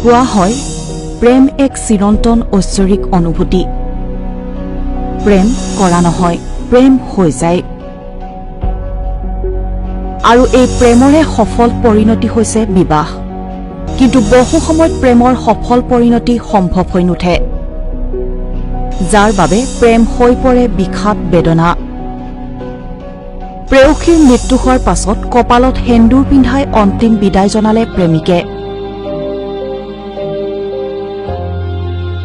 কোৱা হয় প্ৰেম এক চিৰন্তন ঐশ্বৰিক অনুভূতি প্ৰেম কৰা নহয় প্ৰেম হৈ যায় আৰু এই প্ৰেমৰে সফল পৰিণতি হৈছে বিবাহ কিন্তু বহু সময়ত প্ৰেমৰ সফল পৰিণতি সম্ভৱ হৈ নুঠে যাৰ বাবে প্ৰেম হৈ পৰে বিষাদ বেদনা প্ৰেয়সীৰ মৃত্যু হোৱাৰ পাছত কপালত সেন্দুৰ পিন্ধাই অন্তিম বিদায় জনালে প্ৰেমিকে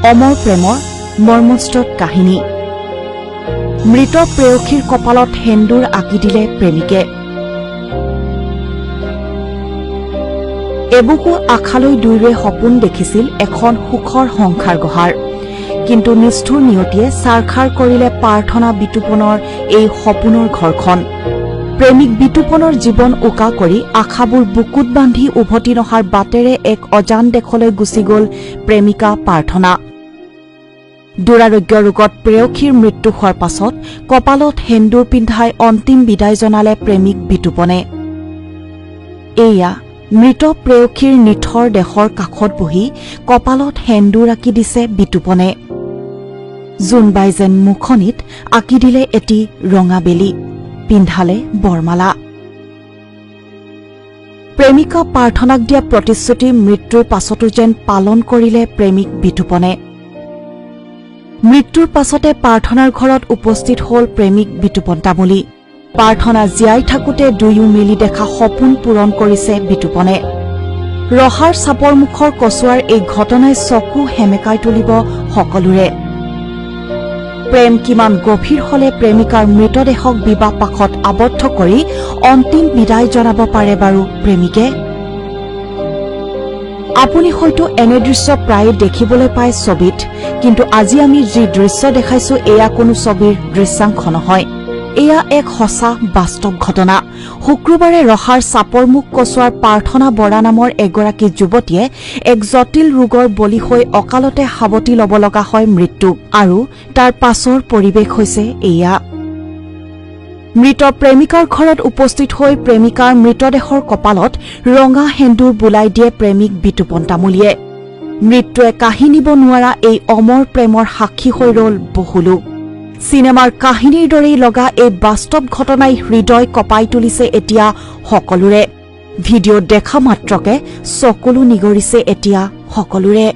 অমৰ প্ৰেমৰ মৰ্মস্তুত কাহিনী মৃত প্ৰেয়সীৰ কপালত সেন্দুৰ আঁকি দিলে প্ৰেমিকে এবুকু আশালৈ দুয়োৰে সপোন দেখিছিল এখন সুখৰ সংসাৰ গঢ়াৰ কিন্তু নিষ্ঠুৰ নিয়তিয়ে ছাৰখাৰ কৰিলে প্ৰাৰ্থনা বিতুপনৰ এই সপোনৰ ঘৰখন প্ৰেমিক বিতুপনৰ জীৱন উকা কৰি আশাবোৰ বুকুত বান্ধি উভতি নহাৰ বাটেৰে এক অজান দেশলৈ গুচি গল প্ৰেমিকা প্ৰাৰ্থনা দুৰাৰোগ্য ৰোগত প্ৰেয়সীৰ মৃত্যু হোৱাৰ পাছত কপালত সেন্দুৰ পিন্ধাই অন্তিম বিদায় জনালে প্ৰেমিক বিতুপনে এয়া মৃত প্ৰেয়সীৰ নিথৰ দেহৰ কাষত বহি কপালত সেন্দুৰ আঁকি দিছে বিতুপনে জোনবাই যেন মুখনিত আঁকি দিলে এটি ৰঙা বেলি পিন্ধালে বৰমালা প্ৰেমিকা প্ৰাৰ্থনাক দিয়া প্ৰতিশ্ৰুতি মৃত্যুৰ পাছতো যেন পালন কৰিলে প্ৰেমিক বিতুপনে মৃত্যুৰ পাছতে প্ৰাৰ্থনাৰ ঘৰত উপস্থিত হল প্ৰেমিক বিতুপন তামুলী প্ৰাৰ্থনা জীয়াই থাকোতে দুয়ো মিলি দেখা সপোন পূৰণ কৰিছে বিতুপনে ৰহাৰ চাপৰ মুখৰ কচুৱাৰ এই ঘটনাই চকু সেমেকাই তুলিব সকলোৰে প্ৰেম কিমান গভীৰ হলে প্ৰেমিকাৰ মৃতদেহক বিবাহ পাশত আবদ্ধ কৰি অন্তিম বিদায় জনাব পাৰে বাৰু প্ৰেমিকে আপুনি হয়তো এনে দৃশ্য প্ৰায়ে দেখিবলৈ পায় ছবিত কিন্তু আজি আমি যি দৃশ্য দেখাইছো এয়া কোনো ছবিৰ দৃশ্যাংশ নহয় এয়া এক সঁচা বাস্তৱ ঘটনা শুক্ৰবাৰে ৰহাৰ চাপৰমুখ কচুৱাৰ প্ৰাৰ্থনা বৰা নামৰ এগৰাকী যুৱতীয়ে এক জটিল ৰোগৰ বলি হৈ অকালতে সাৱটি ল'ব লগা হয় মৃত্যুক আৰু তাৰ পাছৰ পৰিৱেশ হৈছে এয়া মৃত প্ৰেমিকাৰ ঘৰত উপস্থিত হৈ প্ৰেমিকাৰ মৃতদেহৰ কপালত ৰঙা সেন্দুৰ বুলাই দিয়ে প্ৰেমিক বিতুপন তামুলীয়ে মৃত্যুৱে কাঢ়ি নিব নোৱাৰা এই অমৰ প্ৰেমৰ সাক্ষী হৈ ৰল বহু লোক চিনেমাৰ কাহিনীৰ দৰেই লগা এই বাস্তৱ ঘটনাই হৃদয় কঁপাই তুলিছে এতিয়া সকলোৰে ভিডিঅ' দেখা মাত্ৰকে চকুলো নিগৰিছে এতিয়া সকলোৰে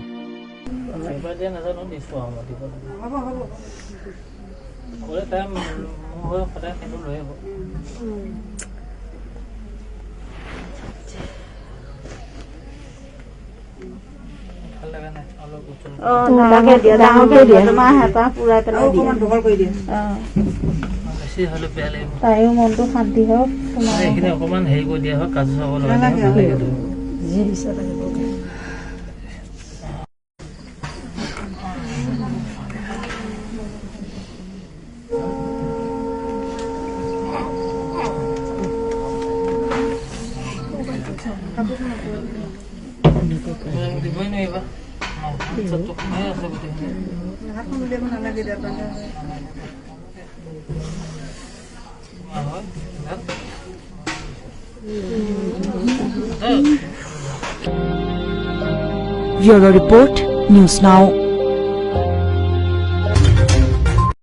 তাইও মনটো শান্তি হওক অকমান হেৰি কৰি দিয়া হওক কাজু চাব লগা দিবই নোৱাৰিবা Bureau Report, News Now.